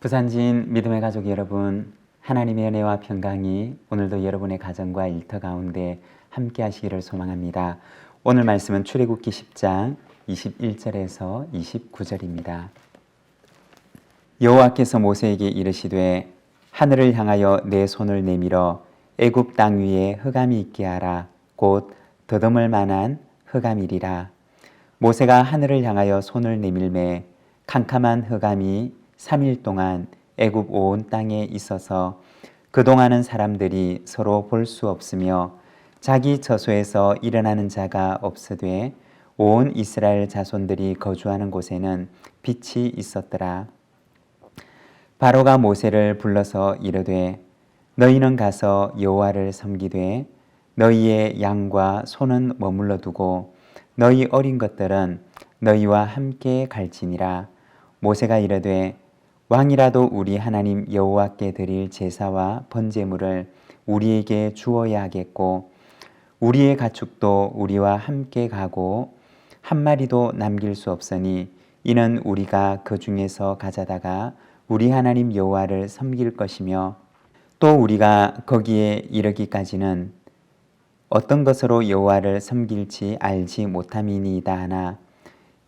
부산진 믿음의 가족 여러분, 하나님의 은혜와 평강이 오늘도 여러분의 가정과 일터 가운데 함께 하시기를 소망합니다. 오늘 말씀은 출애굽기 10장 21절에서 29절입니다. 여호와께서 모세에게 이르시되 하늘을 향하여 내 손을 내밀어 애굽 땅 위에 흑암이 있게 하라. 곧 더듬을 만한 흑암이리라. 모세가 하늘을 향하여 손을 내밀매 캄캄한 흑암이 3일 동안 애굽 온 땅에 있어서 그동안은 사람들이 서로 볼 수 없으며 자기 처소에서 일어나는 자가 없으되 온 이스라엘 자손들이 거주하는 곳에는 빛이 있었더라. 바로가 모세를 불러서 이르되 너희는 가서 여호와를 섬기되 너희의 양과 소는 머물러 두고 너희 어린 것들은 너희와 함께 갈지니라. 모세가 이르되 왕이라도 우리 하나님 여호와께 드릴 제사와 번제물을 우리에게 주어야 하겠고 우리의 가축도 우리와 함께 가고 한 마리도 남길 수 없으니 이는 우리가 그 중에서 가져다가 우리 하나님 여호와를 섬길 것이며 또 우리가 거기에 이르기까지는 어떤 것으로 여호와를 섬길지 알지 못함이니이다 하나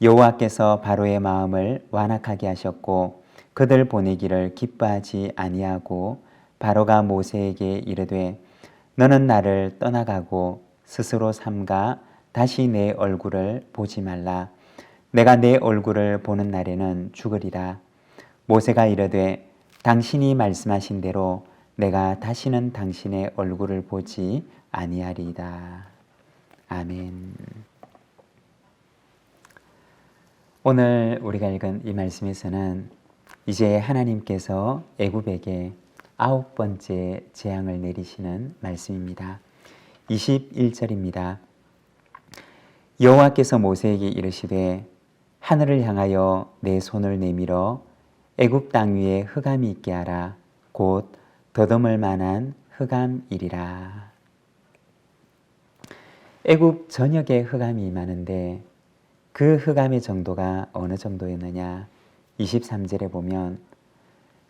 여호와께서 바로의 마음을 완악하게 하셨고 그들 보내기를 기뻐하지 아니하고 바로가 모세에게 이르되 너는 나를 떠나가고 스스로 삼가 다시 내 얼굴을 보지 말라. 내가 내 얼굴을 보는 날에는 죽으리라. 모세가 이르되 당신이 말씀하신 대로 내가 다시는 당신의 얼굴을 보지 아니하리이다. 아멘. 오늘 우리가 읽은 이 말씀에서는 이제 하나님께서 애굽에게 9번째 재앙을 내리시는 말씀입니다. 21절입니다. 여호와께서 모세에게 이르시되 하늘을 향하여 내 손을 내밀어 애굽 땅 위에 흑암이 있게 하라. 곧 더듬을 만한 흑암이리라. 애굽 전역에 흑암이 많은데 그 흑암의 정도가 어느 정도였느냐? 23절에 보면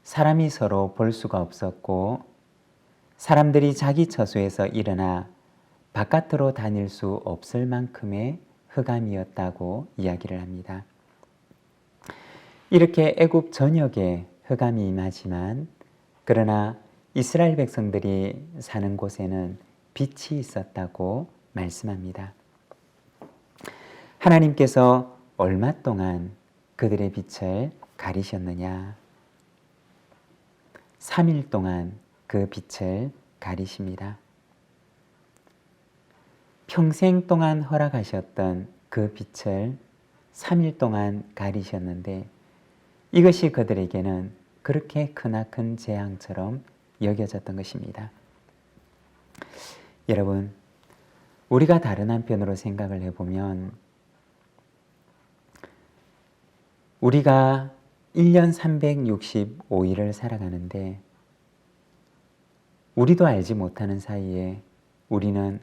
사람이 서로 볼 수가 없었고 사람들이 자기 처소에서 일어나 바깥으로 다닐 수 없을 만큼의 흑암이었다고 이야기를 합니다. 이렇게 애굽 전역에 흑암이 임하지만 그러나 이스라엘 백성들이 사는 곳에는 빛이 있었다고 말씀합니다. 하나님께서 얼마 동안 그들의 빛을 가리셨느냐? 3일 동안 그 빛을 가리십니다. 평생 동안 허락하셨던 그 빛을 3일 동안 가리셨는데 이것이 그들에게는 그렇게 크나큰 재앙처럼 여겨졌던 것입니다. 여러분, 우리가 다른 한편으로 생각을 해보면 우리가 1년 365일을 살아가는데 우리도 알지 못하는 사이에 우리는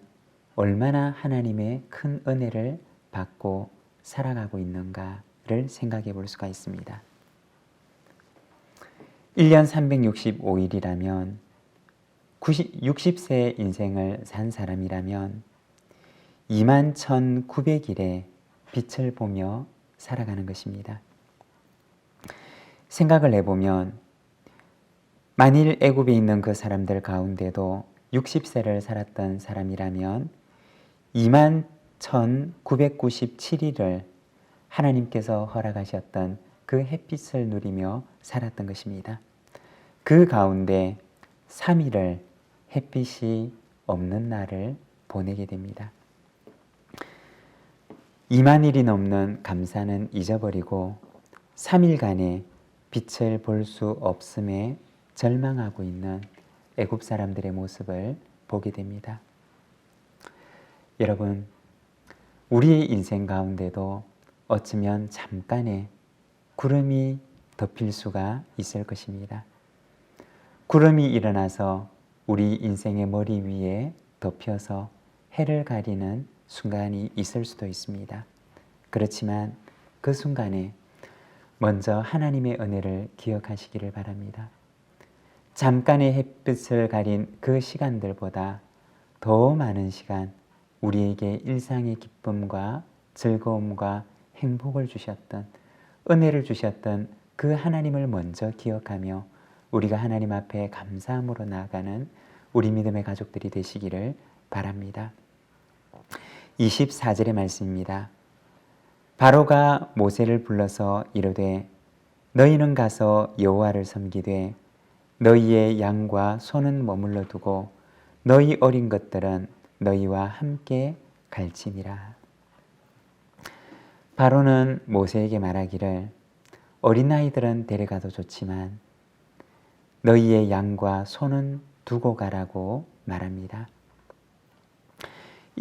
얼마나 하나님의 큰 은혜를 받고 살아가고 있는가를 생각해 볼 수가 있습니다. 1년 365일이라면 60세 인생을 산 사람이라면 21,900일의 빛을 보며 살아가는 것입니다. 생각을 해보면 만일 애굽에 있는 그 사람들 가운데도 60세를 살았던 사람이라면 21,997일을 하나님께서 허락하셨던 그 햇빛을 누리며 살았던 것입니다. 그 가운데 3일을 햇빛이 없는 날을 보내게 됩니다. 20,000일이 넘는 감사는 잊어버리고 3일간의 빛을 볼 수 없음에 절망하고 있는 애굽 사람들의 모습을 보게 됩니다. 여러분, 우리의 인생 가운데도 어쩌면 잠깐의 구름이 덮일 수가 있을 것입니다. 구름이 일어나서 우리 인생의 머리 위에 덮여서 해를 가리는 순간이 있을 수도 있습니다. 그렇지만 그 순간에 먼저 하나님의 은혜를 기억하시기를 바랍니다. 잠깐의 햇빛을 가린 그 시간들보다 더 많은 시간 우리에게 일상의 기쁨과 즐거움과 행복을 주셨던, 은혜를 주셨던 그 하나님을 먼저 기억하며 우리가 하나님 앞에 감사함으로 나아가는 우리 믿음의 가족들이 되시기를 바랍니다. 24절의 말씀입니다. 바로가 모세를 불러서 이르되 너희는 가서 여호와를 섬기되 너희의 양과 소는 머물러 두고 너희 어린 것들은 너희와 함께 갈지니라. 바로는 모세에게 말하기를 어린아이들은 데려가도 좋지만 너희의 양과 소는 두고 가라고 말합니다.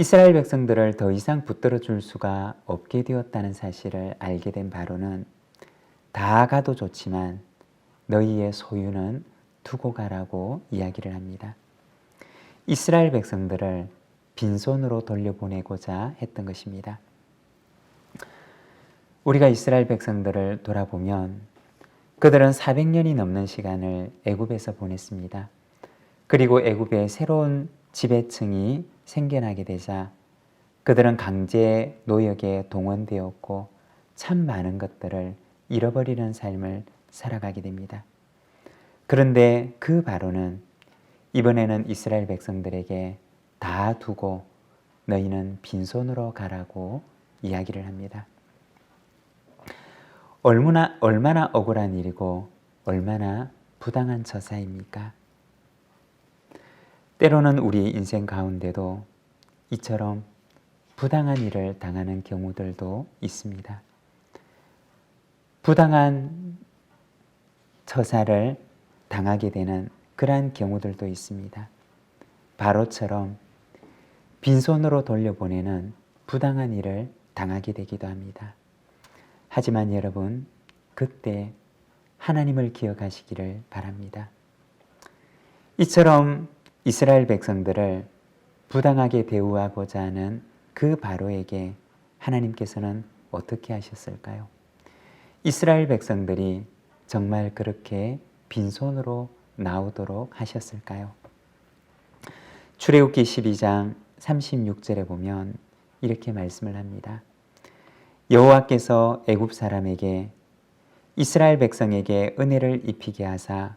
이스라엘 백성들을 더 이상 붙들어 줄 수가 없게 되었다는 사실을 알게 된 바로는 다 가도 좋지만 너희의 소유는 두고 가라고 이야기를 합니다. 이스라엘 백성들을 빈손으로 돌려보내고자 했던 것입니다. 우리가 이스라엘 백성들을 돌아보면 그들은 400년이 넘는 시간을 애굽에서 보냈습니다. 그리고 애굽에 새로운 지배층이 생겨나게 되자 그들은 강제 노역에 동원되었고 참 많은 것들을 잃어버리는 삶을 살아가게 됩니다. 그런데 그 바로는 이번에는 이스라엘 백성들에게 다 두고 너희는 빈손으로 가라고 이야기를 합니다. 얼마나 억울한 일이고 얼마나 부당한 처사입니까? 때로는 우리 인생 가운데도 이처럼 부당한 일을 당하는 경우들도 있습니다. 부당한 처사를 당하게 되는 그러한 경우들도 있습니다. 바로처럼 빈손으로 돌려보내는 부당한 일을 당하게 되기도 합니다. 하지만 여러분, 그때 하나님을 기억하시기를 바랍니다. 이처럼 이스라엘 백성들을 부당하게 대우하고자 하는 그 바로에게 하나님께서는 어떻게 하셨을까요? 이스라엘 백성들이 정말 그렇게 빈손으로 나오도록 하셨을까요? 출애굽기 12장 36절에 보면 이렇게 말씀을 합니다. 여호와께서 애굽 사람에게 이스라엘 백성에게 은혜를 입히게 하사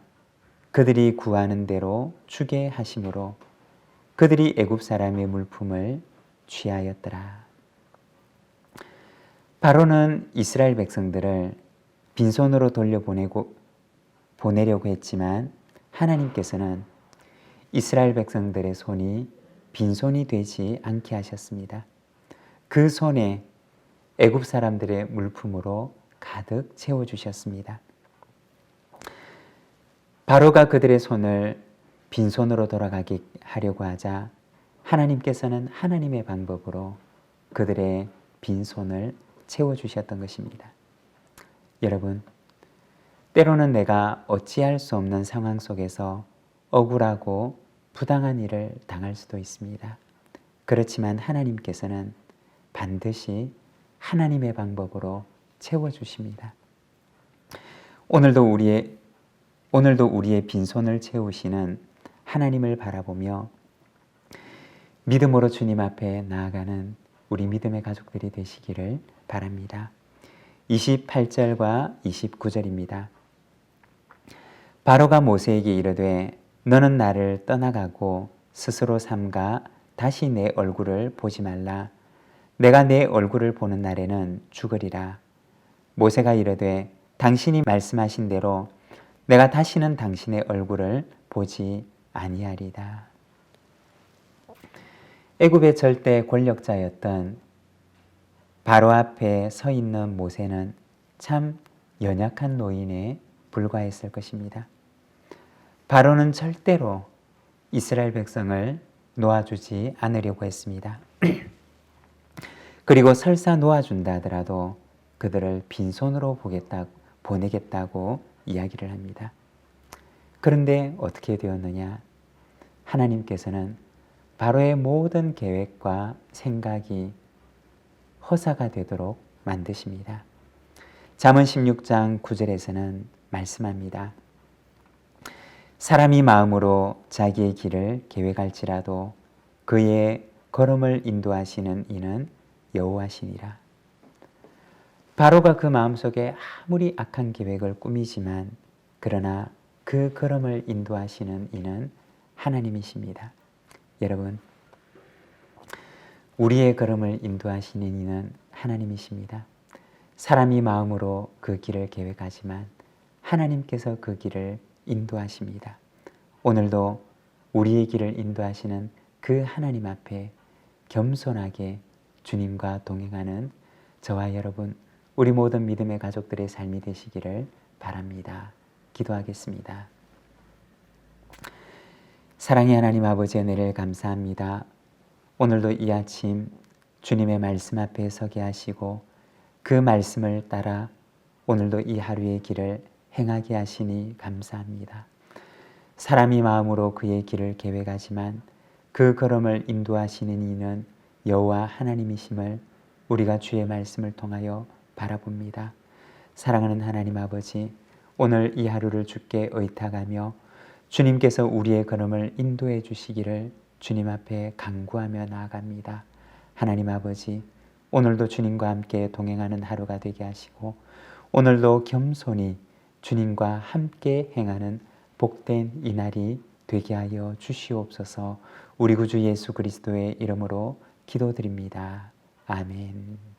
그들이 구하는 대로 주게 하심으로 그들이 애굽 사람의 물품을 취하였더라. 바로는 이스라엘 백성들을 빈손으로 보내려고 했지만 하나님께서는 이스라엘 백성들의 손이 빈손이 되지 않게 하셨습니다. 그 손에 애굽 사람들의 물품으로 가득 채워주셨습니다. 바로가 그들의 손을 빈손으로 돌아가게 하려고 하자 하나님께서는 하나님의 방법으로 그들의 빈손을 채워주셨던 것입니다. 여러분, 때로는 내가 어찌할 수 없는 상황 속에서 억울하고 부당한 일을 당할 수도 있습니다. 그렇지만 하나님께서는 반드시 하나님의 방법으로 채워주십니다. 오늘도 우리의 빈손을 채우시는 하나님을 바라보며 믿음으로 주님 앞에 나아가는 우리 믿음의 가족들이 되시기를 바랍니다. 28절과 29절입니다. 바로가 모세에게 이르되 너는 나를 떠나가고 스스로 삼가 다시 내 얼굴을 보지 말라. 내가 내 얼굴을 보는 날에는 죽으리라. 모세가 이르되 당신이 말씀하신 대로 내가 다시는 당신의 얼굴을 보지 아니하리다. 애굽의 절대 권력자였던 바로 앞에 서 있는 모세는 참 연약한 노인에 불과했을 것입니다. 바로는 절대로 이스라엘 백성을 놓아주지 않으려고 했습니다. 그리고 설사 놓아준다 하더라도 그들을 빈손으로 보내겠다고 이야기를 합니다. 그런데 어떻게 되었느냐? 하나님께서는 바로의 모든 계획과 생각이 허사가 되도록 만드십니다. 잠언 16장 9절에서는 말씀합니다. 사람이 마음으로 자기의 길을 계획할지라도 그의 걸음을 인도하시는 이는 여호와시니라. 바로가 그 마음속에 아무리 악한 계획을 꾸미지만 그러나 그 걸음을 인도하시는 이는 하나님이십니다. 여러분, 우리의 걸음을 인도하시는 이는 하나님이십니다. 사람이 마음으로 그 길을 계획하지만 하나님께서 그 길을 인도하십니다. 오늘도 우리의 길을 인도하시는 그 하나님 앞에 겸손하게 주님과 동행하는 저와 여러분, 우리 모든 믿음의 가족들의 삶이 되시기를 바랍니다. 기도하겠습니다. 사랑의 하나님 아버지, 은혜를 감사합니다. 오늘도 이 아침 주님의 말씀 앞에 서게 하시고 그 말씀을 따라 오늘도 이 하루의 길을 행하게 하시니 감사합니다. 사람이 마음으로 그의 길을 계획하지만 그 걸음을 인도하시는 이는 여호와 하나님이심을 우리가 주의 말씀을 통하여 바라봅니다. 사랑하는 하나님 아버지, 오늘 이 하루를 주께 의탁하며 주님께서 우리의 걸음을 인도해 주시기를 주님 앞에 간구하며 나아갑니다. 하나님 아버지, 오늘도 주님과 함께 동행하는 하루가 되게 하시고 오늘도 겸손히 주님과 함께 행하는 복된 이날이 되게 하여 주시옵소서. 우리 구주 예수 그리스도의 이름으로 기도드립니다. 아멘.